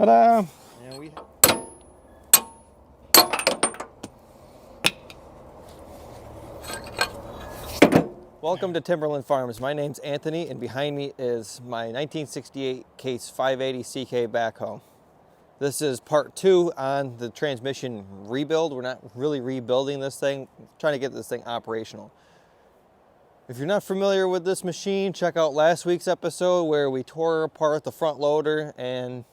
Ta-da! And we Welcome to Timberland Farms. My name's Anthony, and behind me is my 1968 Case 580 CK backhoe. This is part 2 on the transmission rebuild. We're not really rebuilding this thing, we're trying to get this thing operational. If you're not familiar with this machine, check out last week's episode where we tore apart the front loader and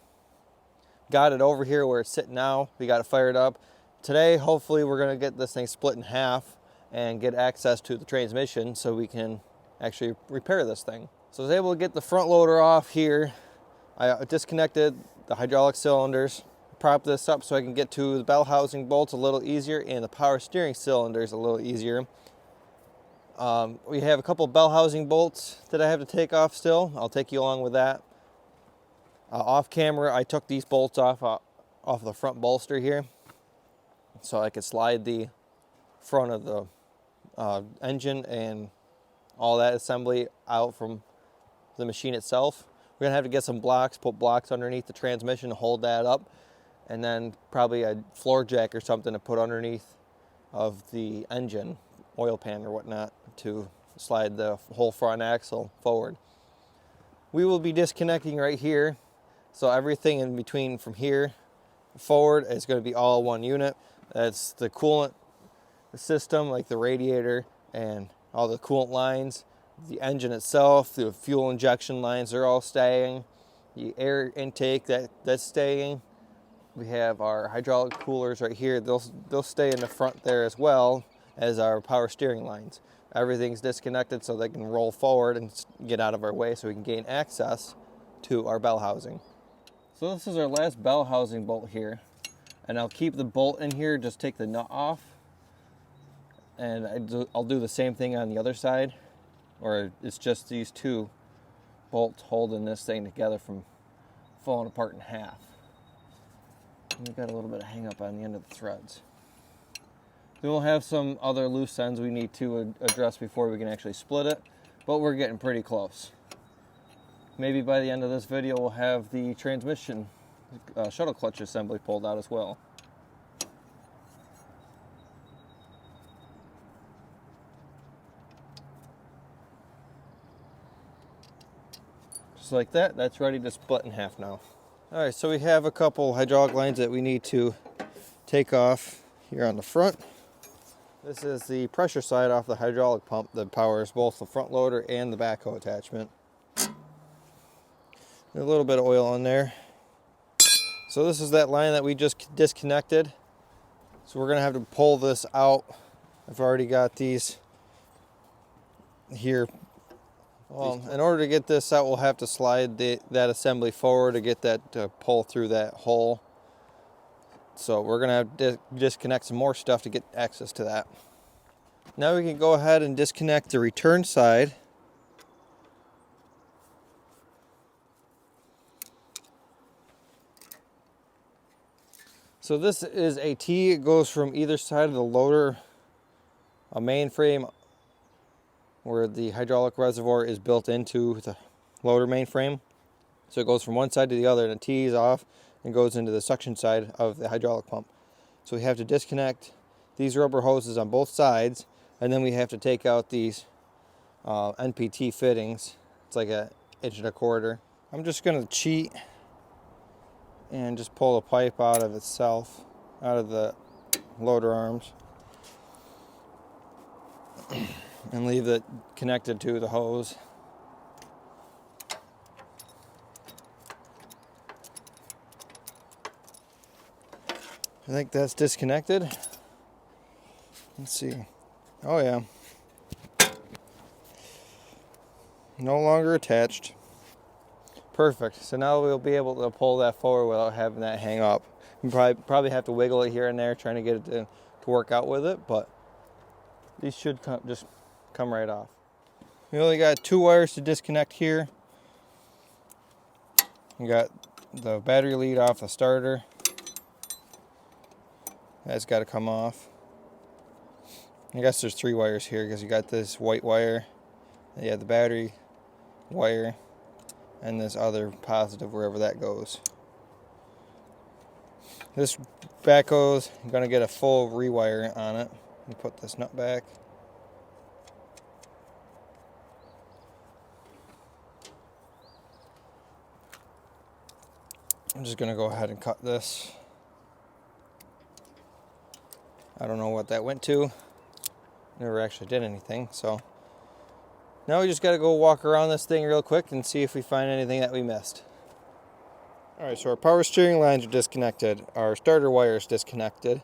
got it over here where it's sitting now. We got it fired up. Today, hopefully, we're going to get this thing split in half and get access to the transmission so we can actually repair this thing. So I was able to get the front loader off here. I disconnected the hydraulic cylinders, prop this up so I can get to the bell housing bolts a little easier and the power steering cylinders a little easier. We have a couple bell housing bolts that I have to take off still. I'll take you along with that. Off camera, I took these bolts off the front bolster here so I could slide the front of the engine and all that assembly out from the machine itself. We're gonna have to get some blocks, put blocks underneath the transmission to hold that up, and then probably a floor jack or something to put underneath of the engine, oil pan or whatnot, to slide the whole front axle forward. We will be disconnecting right here, so everything in between from here forward is going to be all one unit. That's the coolant system, like the radiator and all the coolant lines, the engine itself, the fuel injection lines are all staying, the air intake that's staying. We have our hydraulic coolers right here. They'll stay in the front there as well as our power steering lines. Everything's disconnected so they can roll forward and get out of our way so we can gain access to our bell housing. So this is our last bell housing bolt here, and I'll keep the bolt in here, just take the nut off, and I'll do the same thing on the other side, or it's just these two bolts holding this thing together from falling apart in half. And we've got a little bit of hang up on the end of the threads. We'll have some other loose ends we need to address before we can actually split it, but we're getting pretty close. Maybe by the end of this video we'll have the transmission shuttle clutch assembly pulled out as well. Just like that, that's ready to split in half now. Alright, so we have a couple hydraulic lines that we need to take off here on the front. This is the pressure side off the hydraulic pump that powers both the front loader and the backhoe attachment. A little bit of oil in there. So this is that line that we just disconnected. So we're going to have to pull this out. I've already got these here. Well, in order to get this out, we'll have to slide that assembly forward to get that to pull through that hole. So we're going to have to disconnect some more stuff to get access to that. Now we can go ahead and disconnect the return side. So this is a T. It goes from either side of the loader, a mainframe where the hydraulic reservoir is built into the loader mainframe. So it goes from one side to the other, and the T is off and goes into the suction side of the hydraulic pump. So we have to disconnect these rubber hoses on both sides, and then we have to take out these NPT fittings. It's like an 1.25 inch. I'm just going to cheat and just pull the pipe out of itself, out of the loader arms, and leave it connected to the hose. I think that's disconnected. Let's see. Oh yeah. No longer attached. Perfect. So now we'll be able to pull that forward without having that hang up. You probably have to wiggle it here and there trying to get it to work out with it, but these should just come right off. We only got 2 wires to disconnect here. We got the battery lead off the starter. That's got to come off. I guess there's 3 wires here because you got this white wire, you have the battery wire, and this other positive wherever that goes. This backhoe's going to get a full rewire on it. Let me put this nut back. I'm just going to go ahead and cut this. I don't know what that went to. Never actually did anything, so now we just got to go walk around this thing real quick and see if we find anything that we missed. Alright, so our power steering lines are disconnected. Our starter wire is disconnected.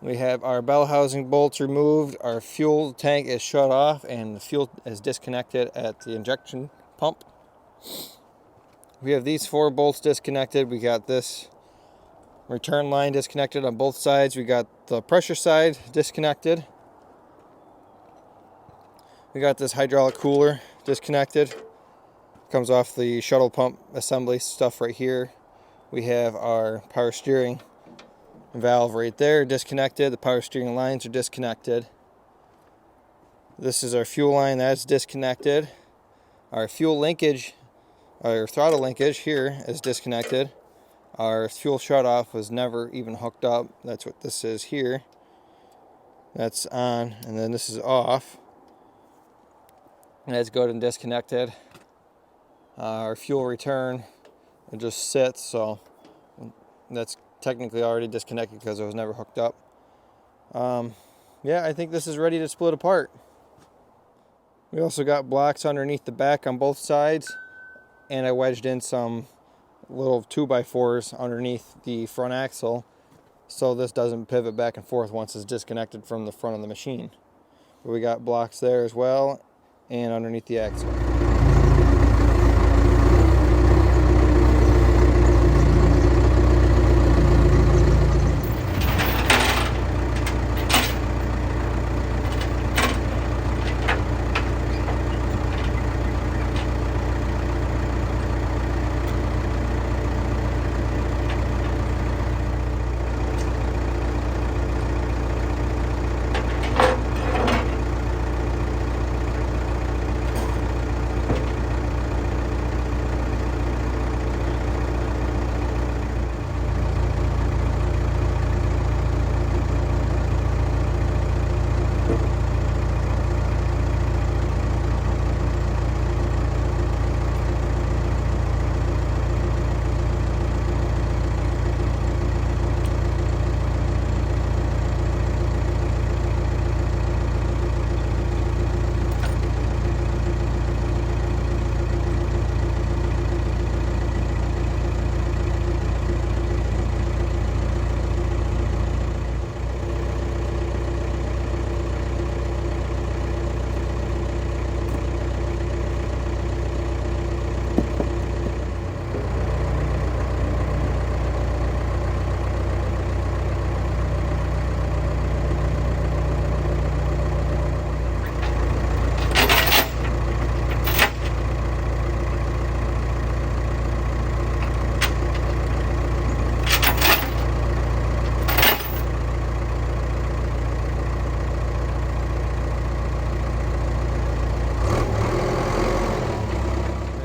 We have our bell housing bolts removed. Our fuel tank is shut off and the fuel is disconnected at the injection pump. We have these 4 bolts disconnected. We got this return line disconnected on both sides. We got the pressure side disconnected. We got this hydraulic cooler disconnected. Comes off the shuttle pump assembly stuff right here. We have our power steering valve right there disconnected. The power steering lines are disconnected. This is our fuel line, that's disconnected. Our fuel linkage, our throttle linkage here is disconnected. Our fuel shutoff was never even hooked up. That's what this is here. That's on, and then this is off. And that's good and disconnected. Our fuel return, it just sits, so that's technically already disconnected because it was never hooked up. Yeah, I think this is ready to split apart. We also got blocks underneath the back on both sides, and I wedged in some little 2x4s underneath the front axle so this doesn't pivot back and forth once it's disconnected from the front of the machine. But we got blocks there as well and underneath the axle.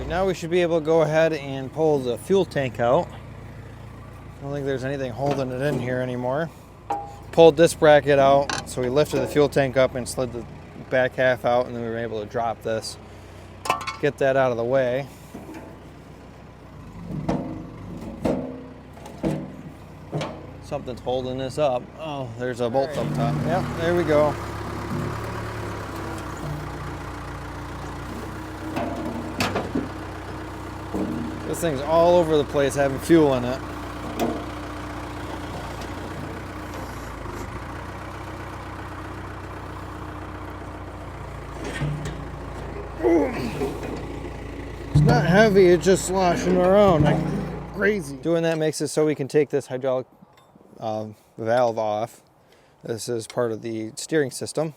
Now we should be able to go ahead and pull the fuel tank out. I don't think there's anything holding it in here anymore. Pulled this bracket out, so we lifted the fuel tank up and slid the back half out, and then we were able to drop this. Get that out of the way. Something's holding this up. Oh, there's a bolt up top. Yep, there we go. This thing's all over the place having fuel in it. It's not heavy, it's just sloshing around like crazy. Doing that makes it so we can take this hydraulic valve off. This is part of the steering system.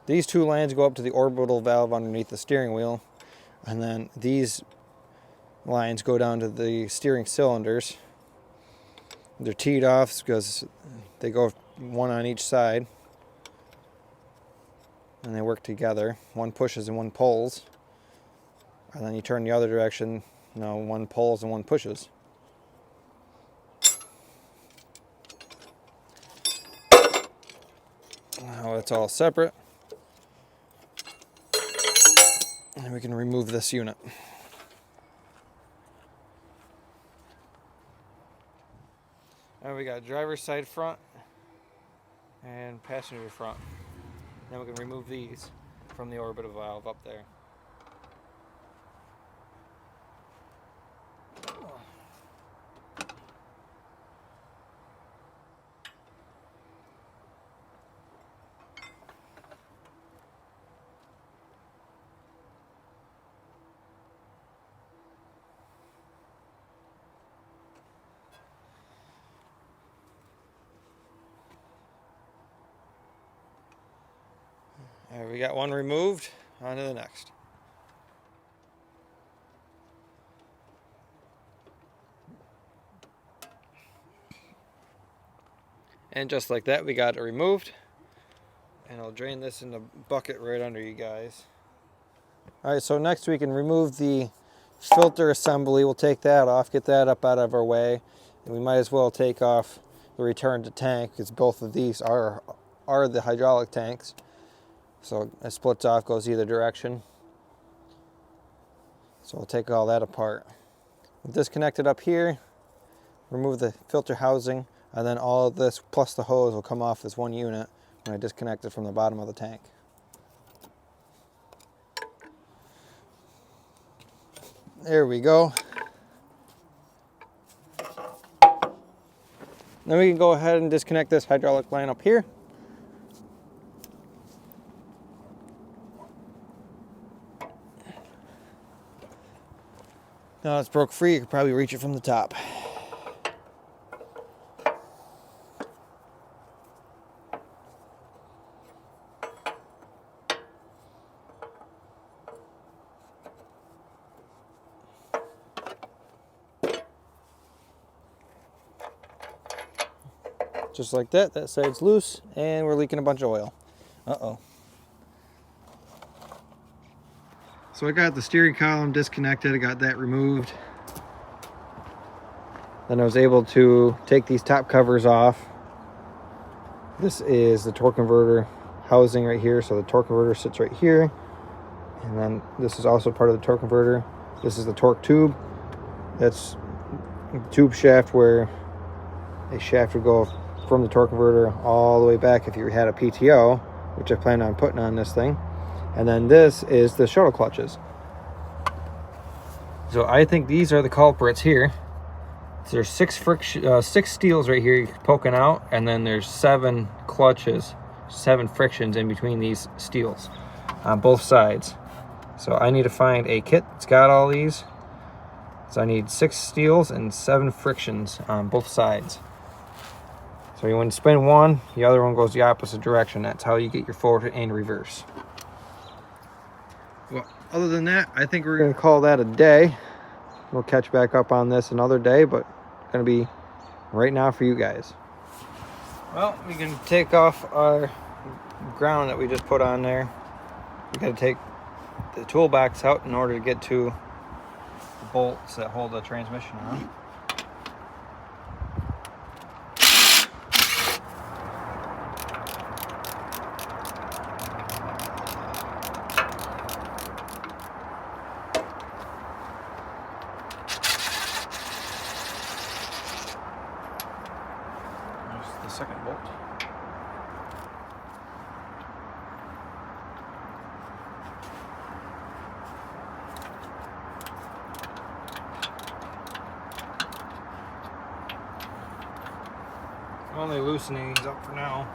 These 2 lines go up to the orbital valve underneath the steering wheel, and then these lines go down to the steering cylinders. They're teed off because they go one on each side, and they work together. One pushes and one pulls. And then you turn the other direction, you know, one pulls and one pushes. Now it's all separate. And we can remove this unit. Now we got driver's side front and passenger front. Then we can remove these from the orbital valve up there. Alright, we got one removed, on to the next. And just like that, we got it removed. And I'll drain this in the bucket right under you guys. Alright, so next we can remove the filter assembly. We'll take that off, get that up out of our way. And we might as well take off the return to tank, because both of these are the hydraulic tanks. So it splits off, goes either direction. So we'll take all that apart. We'll disconnect it up here, remove the filter housing, and then all of this plus the hose will come off this one unit when I disconnect it from the bottom of the tank. There we go. Then we can go ahead and disconnect this hydraulic line up here. Now it's broke free, you could probably reach it from the top. Just like that, that side's loose, and we're leaking a bunch of oil. Uh-oh. So I got the steering column disconnected, I got that removed. Then I was able to take these top covers off. This is the torque converter housing right here, so the torque converter sits right here. And then this is also part of the torque converter. This is the torque tube. That's the tube shaft where a shaft would go from the torque converter all the way back if you had a PTO, which I plan on putting on this thing. And then this is the shuttle clutches. So I think these are the culprits here. So there's six steels right here poking out, and then there's 7 clutches, 7 frictions in between these steels on both sides. So I need to find a kit that's got all these. So I need 6 steels and 7 frictions on both sides. So you want to spin one, the other one goes the opposite direction. That's how you get your forward and reverse. Well, other than that, I think we're going to call that a day. We'll catch back up on this another day, but it's going to be right now for you guys. Well, we can take off our ground that we just put on there. We got to take the toolbox out in order to get to the bolts that hold the transmission on. The second bolt. I'm only loosening these up for now.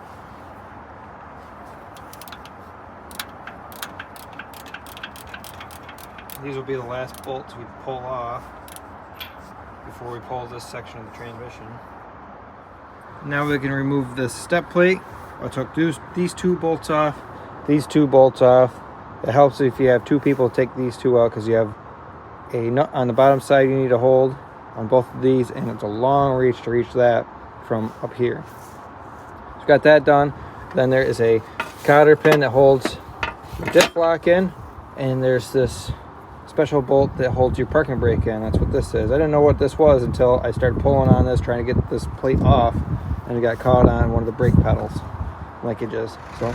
These will be the last bolts we pull off before we pull this section of the transmission. Now we can remove this step plate. I took these 2 bolts off, these 2 bolts off. It helps if you have 2 people take these 2 out, because you have a nut on the bottom side you need to hold on both of these, and it's a long reach to reach that from up here. So got that done. Then there is a cotter pin that holds the disc lock in, and there's this special bolt that holds your parking brake in. That's what this is. I didn't know what this was until I started pulling on this, trying to get this plate off, and it got caught on one of the brake pedals linkages. So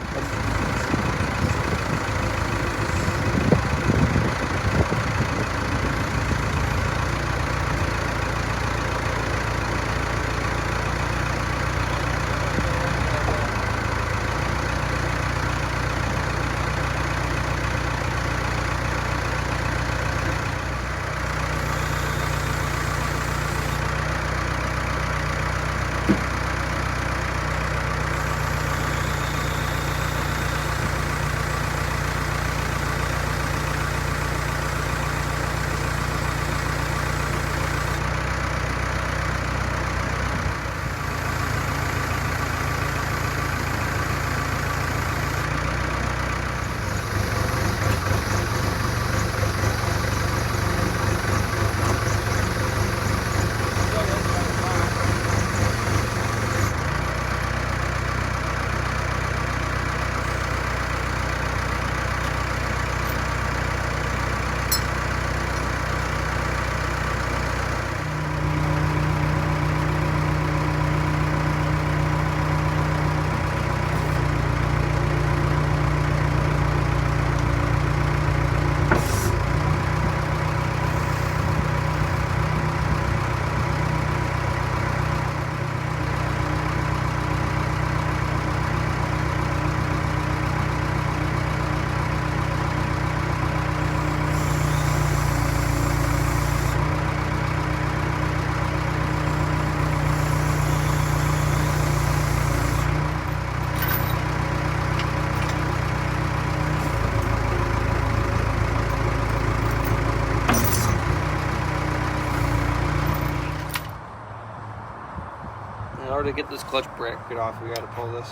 in order to get this clutch bracket off, we got to pull this.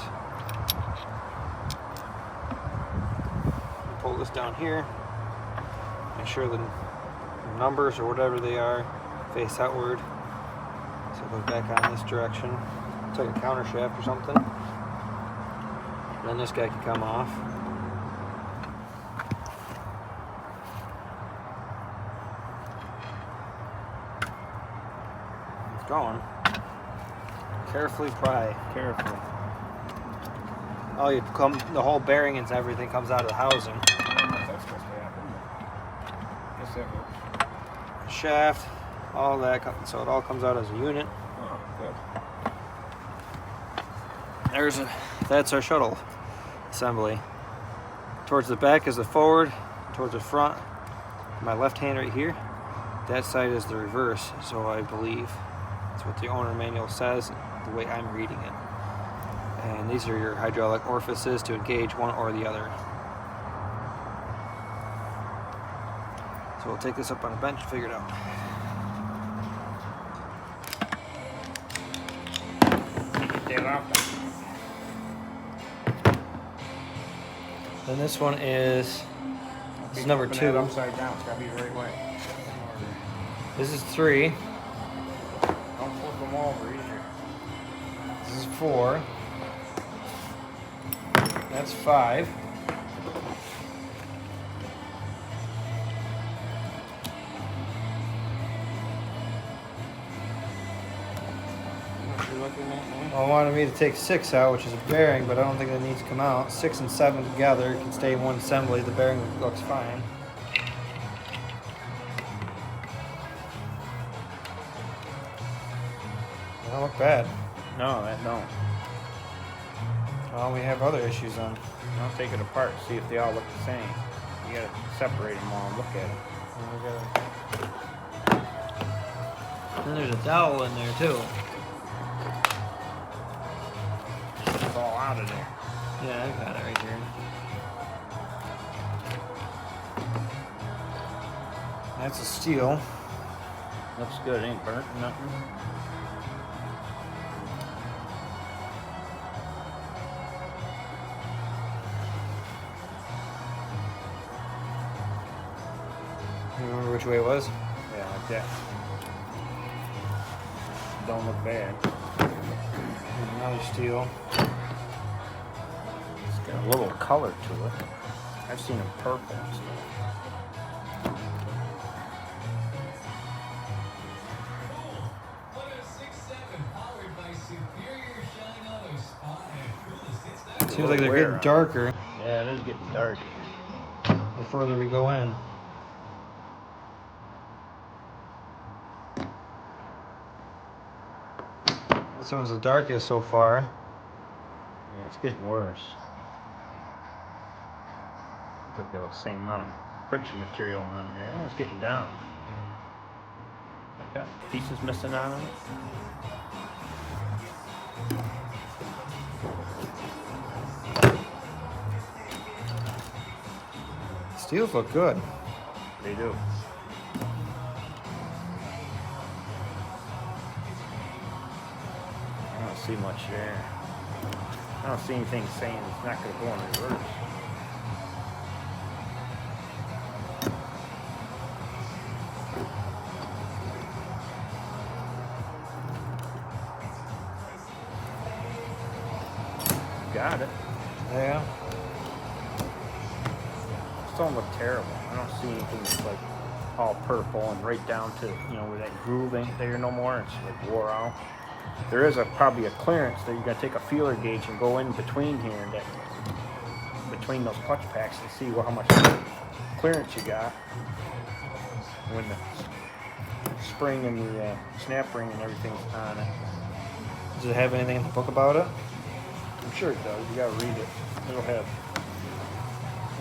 Pull this down here. Make sure the numbers or whatever they are face outward. So it goes back on this direction. It's like a counter shaft or something. And then this guy can come off. It's going. Carefully pry, carefully. Oh, the whole bearing and everything comes out of the housing. I don't know if that's supposed to happen. Guess that works. Shaft, all that, so it all comes out as a unit. Oh, good. That's our shuttle assembly. Towards the back is the forward, towards the front, my left hand right here. That side is the reverse, so I believe that's what the owner manual says, the way I'm reading it. And these are your hydraulic orifices to engage one or the other. So we'll take this up on a bench and figure it out. Get that off. Then this one is number 2. That upside down. It's got to be the right way. This is 3. Don't flip them over either. This is 4. That's 5. What you're looking at now? Well, wanted me to take 6 out, which is a bearing, but I don't think that needs to come out. 6 and 7 together can stay in one assembly. The bearing looks fine. They don't look bad. No, that don't. Well, we have other issues on. I'll take it apart, see if they all look the same. You gotta separate them all and look at them. Then there's a dowel in there too. It's all out of there. Yeah, I got it right here. That's a steel. Looks good, ain't burnt or nothing. You remember which way it was? Yeah, like that. Don't look bad. Another steel. It's got a little color to it. I've seen them purple and stuff. Seems like they're getting darker Yeah, it is getting dark. the further we go in. This one's the darkest so far. Yeah, it's getting worse. Put the same amount of friction material on there. Oh, it's getting down. Got pieces missing out of it. Steels look good. They do. I don't see much there. I don't see anything saying it's not going to go in reverse. Got it. Yeah. It don't look terrible. I don't see anything that's like all purple and right down to, you know, where that groove ain't there no more. It's like wore out. There is probably a clearance that you got to take a feeler gauge and go in between here, between those clutch packs, and see how much clearance you got when the spring and the snap ring and everything's on it. Does it have anything in the book about it? I'm sure it does. You got to read it. It'll have.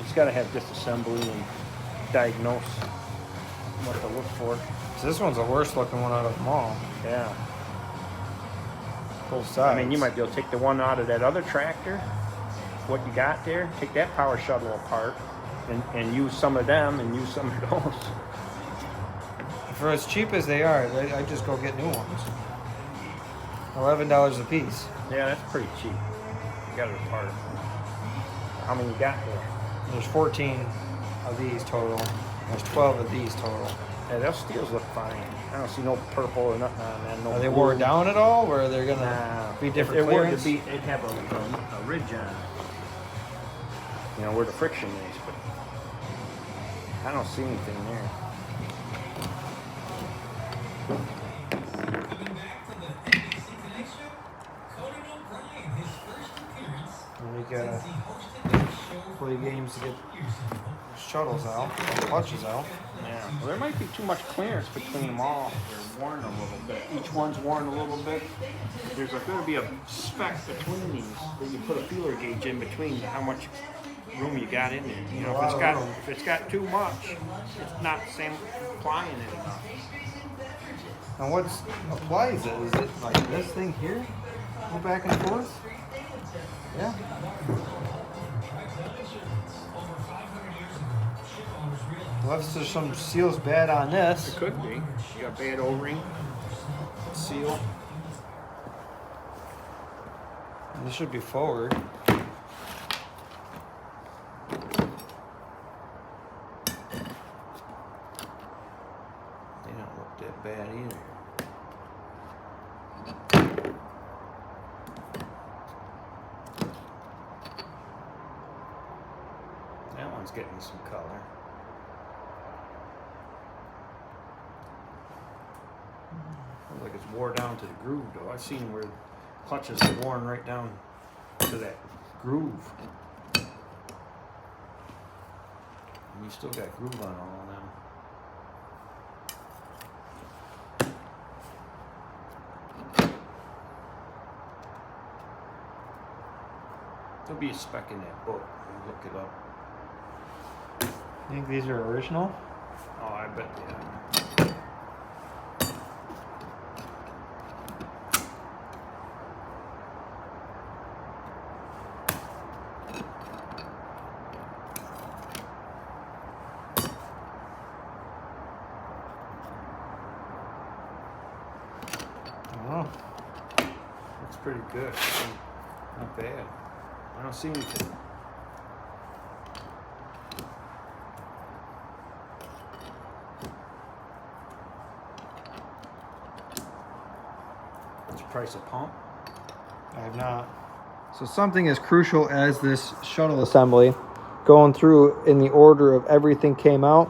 It's got to have disassembly and diagnose. What to look for. So this one's the worst looking one out of them all. Yeah. Both sides. I mean, you might be able to take the one out of that other tractor, what you got there, take that power shuttle apart, and use some of them and use some of those. For as cheap as they are, I just go get new ones. $11 a piece. Yeah, that's pretty cheap. You got it apart. How many you got there? There's 14 of these total. There's 12 of these total. Yeah, those steels look fine. I don't see no purple or nothing on that. No Are they blue. wore down at all, or are they gonna be different clearance? It'd have a ridge on it. You know, where the friction is, but I don't see anything there. And we gotta play games to get shuttles out, clutches out. Yeah, well, there might be too much clearance between them all. They're worn a little bit. Each one's worn a little bit. There's going to be a spec between these that you put a feeler gauge in between how much room you got in there. You know, if it's got too much, it's not applying it enough. And what applies it? Is it like this thing here? Go back and forth? Yeah. Unless there's some seals bad on this. It could be. You got bad O-ring seal. And this should be forward. They don't look that bad either. That one's getting some color. Looks like it's wore down to the groove, though. I've seen where clutches are worn right down to that groove. And you still got groove on all of them. There'll be a spec in that book. We'll look it up. You think these are original? Oh, I bet they are. Oh, Looks pretty good. Not bad. I don't see anything. What's the price of pump? I have not. So something as crucial as this shuttle assembly, going through in the order of everything came out.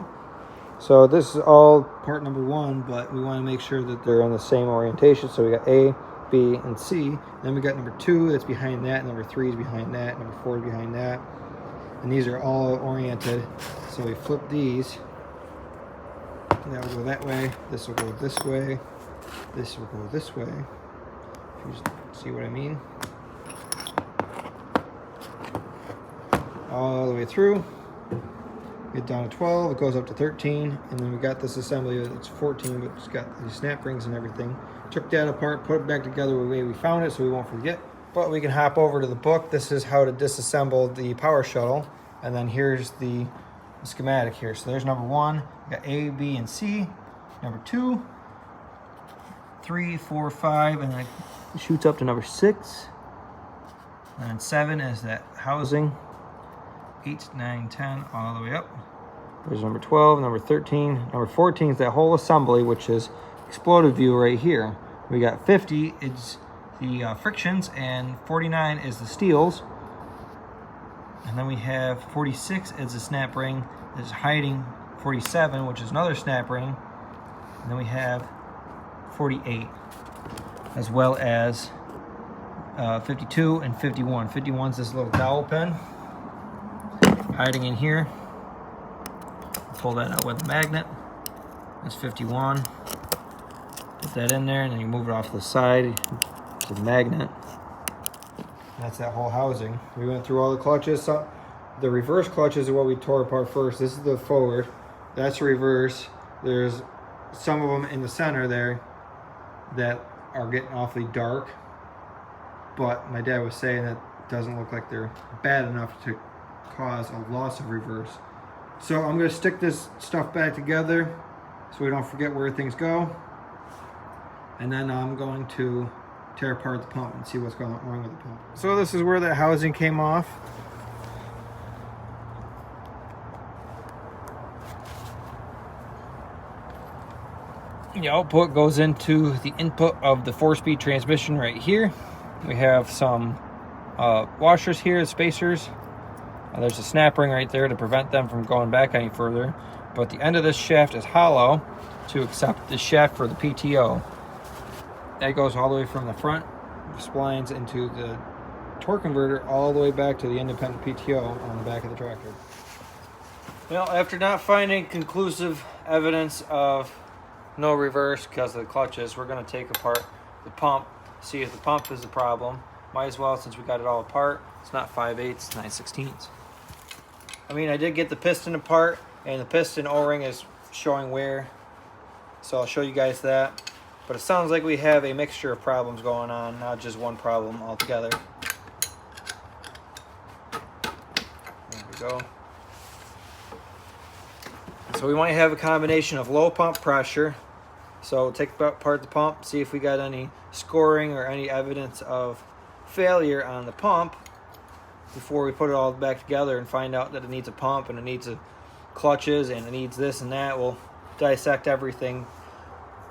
So this is all part number one, but we want to make sure that they're in the same orientation. So we got A, B, and C. Then we got number 2 that's behind that, number 3 is behind that, number 4 is behind that. And these are all oriented. So we flip these. That will go that way, this will go this way, this will go this way. If you see what I mean. All the way through. Get down to 12, it goes up to 13, and then we got this assembly that's 14, but it's got these snap rings and everything. Took that apart, put it back together the way we found it so we won't forget. But we can hop over to the book. This is how to disassemble the power shuttle. And then here's the schematic here. So there's number 1, we got A, B, and C. Number 2, 3, 4, 5, and then it shoots up to number 6. And then 7 is that housing. 8, 9, 10, all the way up. There's number 12, number 13. Number 14 is that whole assembly, which is exploded view right here. We got 50 is the frictions, and 49 is the steels. And then we have 46 is the snap ring that's hiding 47, which is another snap ring. And then we have 48, as well as 52 and 51. 51 is this little dowel pin hiding in here. Pull that out with a magnet. That's 51. Put that in there, and then you move it off to the side. It's a magnet. That's that whole housing. We went through all the clutches. So the reverse clutches are what we tore apart first. This is the forward. That's reverse. There's some of them in the center there that are getting awfully dark. But my dad was saying that doesn't look like they're bad enough to cause a loss of reverse. So I'm going to stick this stuff back together so we don't forget where things go. And then I'm going to tear apart the pump and see what's going wrong with the pump. So this is where that housing came off. The output goes into the input of the 4-speed transmission right here. We have some washers here, spacers. There's a snap ring right there to prevent them from going back any further. But the end of this shaft is hollow to accept the shaft for the PTO. That goes all the way from the front splines into the torque converter all the way back to the independent PTO on the back of the tractor. Well, after not finding conclusive evidence of no reverse because of the clutches, we're going to take apart the pump, see if the pump is the problem. Might as well, since we got it all apart. It's not 5/8, it's 9/16. I mean, I did get the piston apart, and the piston O-ring is showing wear, so I'll show you guys that. But it sounds like we have a mixture of problems going on, not just one problem altogether. There we go. So we might have a combination of low pump pressure. So take apart the pump, see if we got any scoring or any evidence of failure on the pump before we put it all back together and find out that it needs a pump and it needs a clutches and it needs this and that. We'll dissect everything,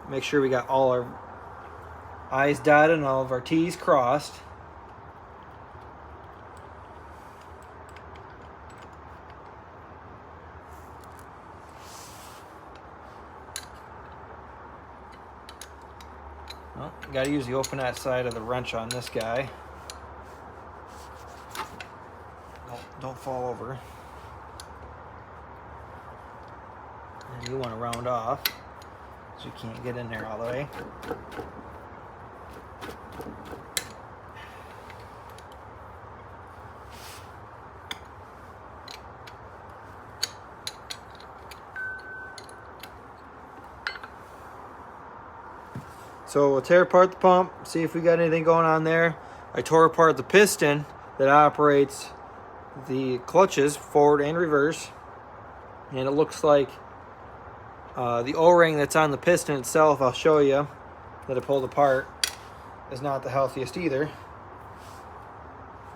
make sure we got all our I's dotted and all of our T's crossed. Well, got to use the open side of the wrench on this guy. Don't fall over. And you want to round off so you can't get in there all the way. So we'll tear apart the pump, see if we got anything going on there. I tore apart the piston that operates the clutches, forward and reverse. And it looks like the O-ring that's on the piston itself, I'll show you, that I pulled apart, is not the healthiest either.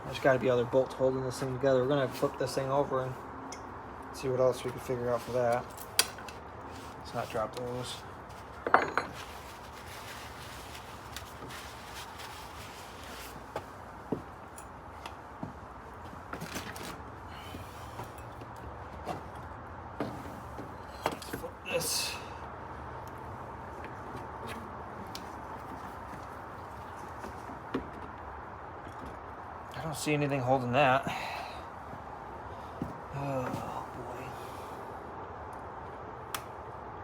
There's got to be other bolts holding this thing together. We're going to flip this thing over and see what else we can figure out for that. Let's not drop those. don't see anything holding that. Oh boy.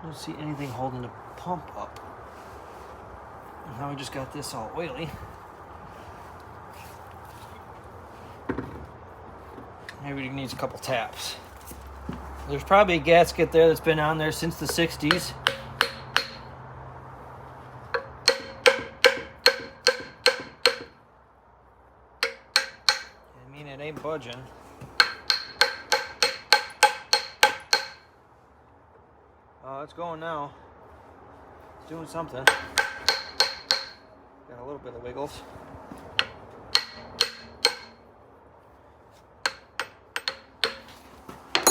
Don't see anything holding the pump up. Now we just got this all oily. Maybe it needs a couple taps. There's probably a gasket there that's been on there since the 60s. I mean, it ain't budging. Oh, it's going now. It's doing something. Got a little bit of wiggles.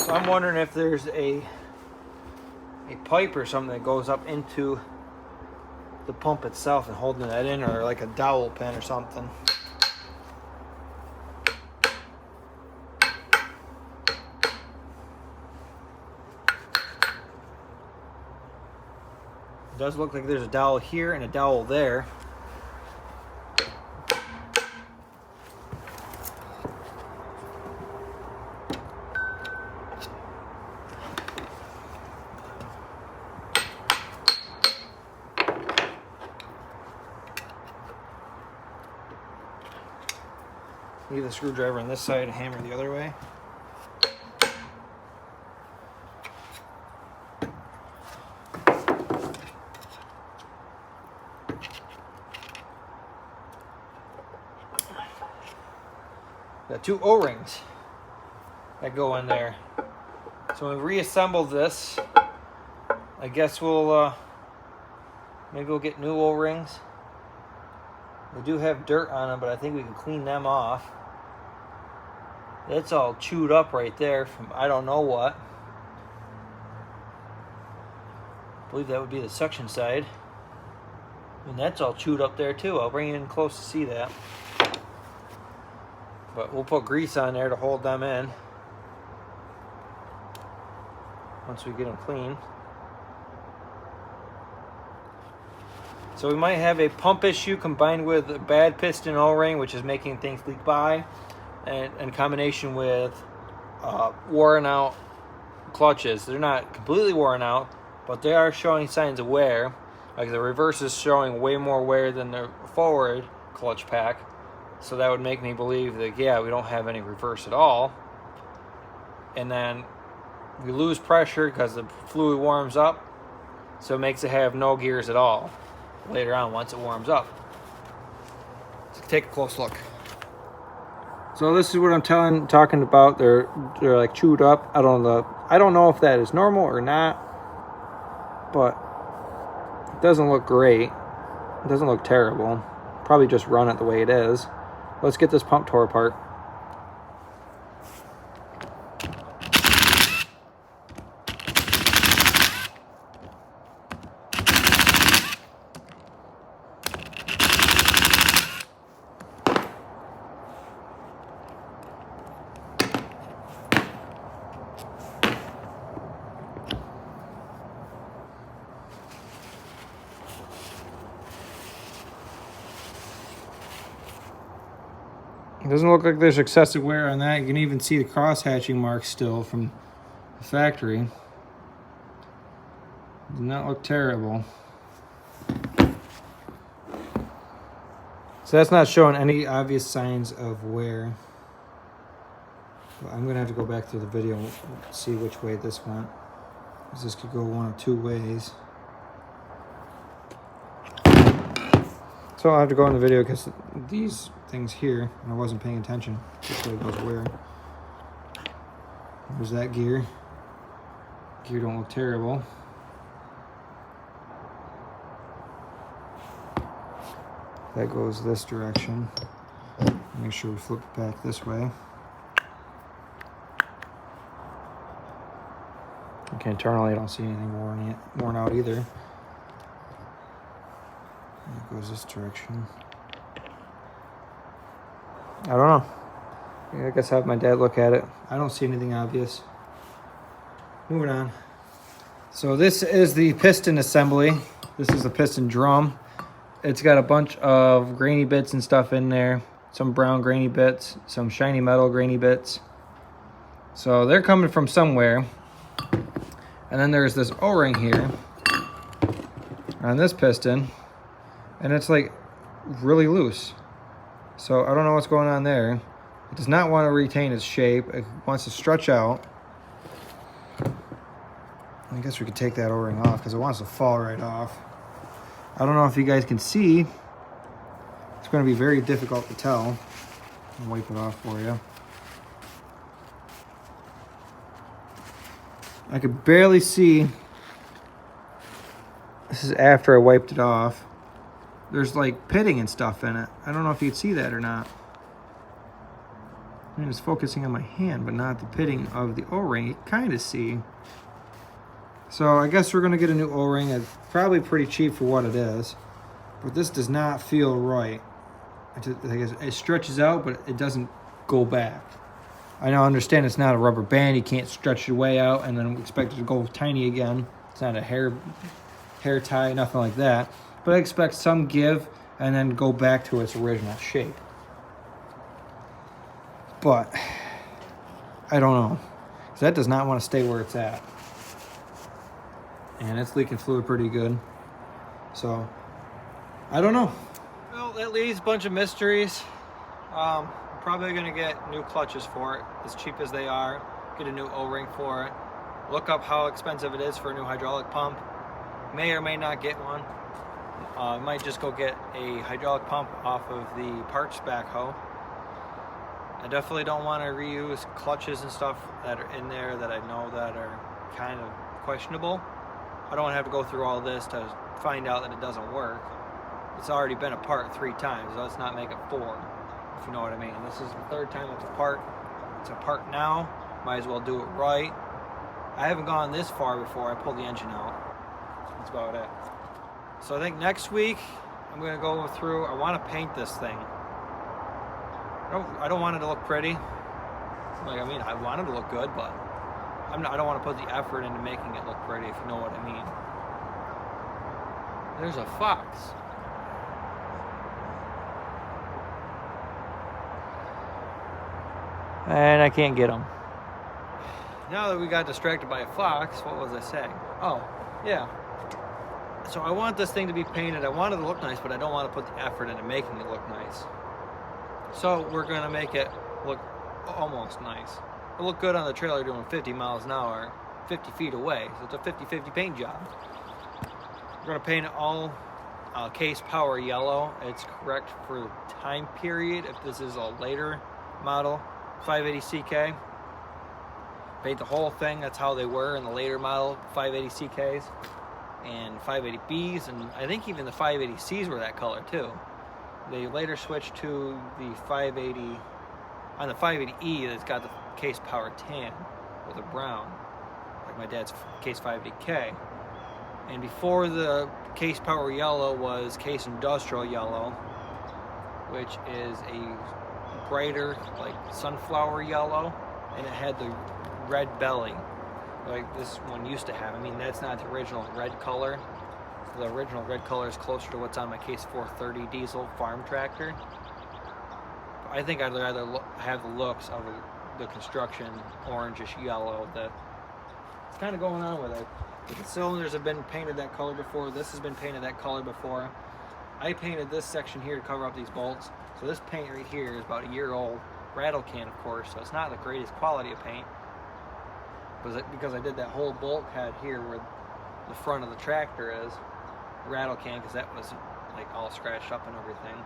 So I'm wondering if there's a pipe or something that goes up into the pump itself and holding that in, or like a dowel pin or something. It does look like there's a dowel here and a dowel there. Leave the screwdriver on this side and hammer the other way. Got 2 O-rings that go in there. So when we reassemble this, I guess we'll maybe we'll get new O-rings. They do have dirt on them, but I think we can clean them off. It's all chewed up right there from I don't know what. I believe that would be the suction side. And that's all chewed up there too. I'll bring you in close to see that. But we'll put grease on there to hold them in once we get them clean. So we might have a pump issue combined with a bad piston O-ring, which is making things leak by, and in combination with worn out clutches. They're not completely worn out, but they are showing signs of wear. Like the reverse is showing way more wear than the forward clutch pack. So that would make me believe that, yeah, we don't have any reverse at all. And then we lose pressure because the fluid warms up, so it makes it have no gears at all later on once it warms up. So take a close look. So this is what I'm talking about. They're like chewed up. I don't know if that is normal or not, but it doesn't look great. It doesn't look terrible. Probably just run it the way it is. Let's get this pump tore apart. It doesn't look like there's excessive wear on that. You can even see the cross-hatching marks still from the factory. Does not look terrible. So that's not showing any obvious signs of wear. But I'm gonna have to go back through the video and see which way this went, because this could go one of 2 ways. So I'll have to go in the video because these things here, and I wasn't paying attention. This way goes where. There's that gear. Gear don't look terrible. That goes this direction. Make sure we flip it back this way. Okay, internally I don't see anything worn out either. It goes this direction. I don't know. I guess have my dad look at it. I don't see anything obvious. Moving on. So this is the piston assembly. This is the piston drum. It's got a bunch of grainy bits and stuff in there. some brown grainy bits, some shiny metal grainy bits. So they're coming from somewhere. And then there's this O-ring here on this piston, and it's like really loose. So I don't know what's going on there. It does not want to retain its shape. It wants to stretch out. I guess we could take that O-ring off because it wants to fall right off. I don't know if you guys can see. It's going to be very difficult to tell. I'll wipe it off for you. I could barely see. This is after I wiped it off. There's like pitting and stuff in it. I don't know if you can see that or not. I'm just focusing on my hand, but not the pitting of the O-ring. You can kind of see. So I guess we're going to get a new O-ring. It's probably pretty cheap for what it is. But this does not feel right. It stretches out, but it doesn't go back. I now understand it's not a rubber band. You can't stretch your way out and then expect it to go tiny again. It's not a hair tie, nothing like that. But I expect some give and then go back to its original shape. But I don't know. So that does not want to stay where it's at. And it's leaking fluid pretty good. So I don't know. Well, that leaves a bunch of mysteries. Probably going to get new clutches for it, as cheap as they are. Get a new O-ring for it. Look up how expensive it is for a new hydraulic pump. May or may not get one. Might just go get a hydraulic pump off of the parts backhoe. I definitely don't want to reuse clutches and stuff that are in there that I know that are kind of questionable. I don't want to have to go through all this to find out that it doesn't work. It's already been apart 3 times, so let's not make it 4. If you know what I mean. This is the 3rd time it's apart. It's apart now. Might as well do it right. I haven't gone this far before I pulled the engine out. That's about it. So I think next week I'm going to go through. I want to paint this thing. I don't want it to look pretty. I want it to look good, but I don't want to put the effort into making it look pretty, if you know what I mean. There's a fox. And I can't get him. Now that we got distracted by a fox, what was I saying? Oh, yeah. So I want this thing to be painted. I want it to look nice, but I don't want to put the effort into making it look nice. So we're going to make it look almost nice. It'll look good on the trailer doing 50 miles an hour, 50 feet away. So it's a 50-50 paint job. We're going to paint it all case power yellow. It's correct for the time period. If this is a later model 580CK, paint the whole thing. That's how they were in the later model 580CKs and 580Bs, and I think even the 580Cs were that color too. They later switched to the 580. On the 580E, it's got the case power tan with a brown, like my dad's case 580K. And before the case power yellow was case industrial yellow, which is a brighter, like sunflower yellow, and it had the red belly, like this one used to have. I mean, that's not the original red color. The original red color is closer to what's on my case 430 diesel farm tractor. I think I'd rather have the looks of the construction orangish yellow that's kind of going on with it. The cylinders have been painted that color before. This has been painted that color before. I painted this section here to cover up these bolts. So this paint right here is about a year old. Rattle can, of course, so it's not the greatest quality of paint. Because I did that whole bulkhead here where the front of the tractor is. Rattle can, because that was like all scratched up and everything.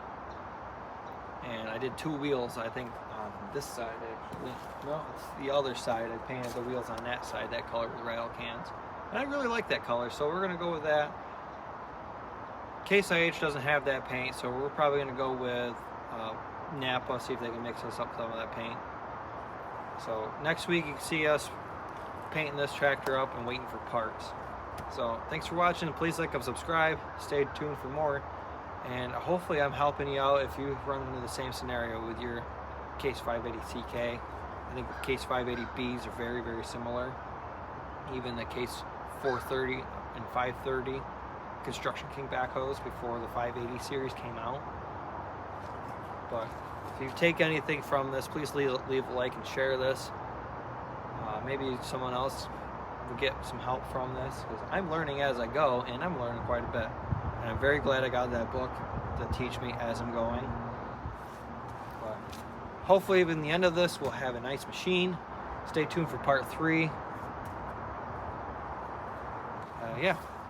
And I did 2 wheels, I think, on this side actually. No, it's the other side. I painted the wheels on that side, that color with rattle cans. And I really like that color, so we're going to go with that. Case IH doesn't have that paint, so we're probably going to go with Napa, see if they can mix us up some of that paint. So next week you can see us painting this tractor up and waiting for parts. So thanks for watching. Please like and subscribe. Stay tuned for more. And hopefully I'm helping you out if you run into the same scenario with your case 580CK. I think the case 580Bs are very, very similar. Even the case 430 and 530 Construction King backhoes before the 580 series came out. But If you take anything from this, please leave a like and share this. Maybe someone else will get some help from this, because I'm learning as I go, and I'm learning quite a bit. And I'm very glad I got that book to teach me as I'm going. But hopefully, in the end of this, we'll have a nice machine. Stay tuned for part 3. Yeah.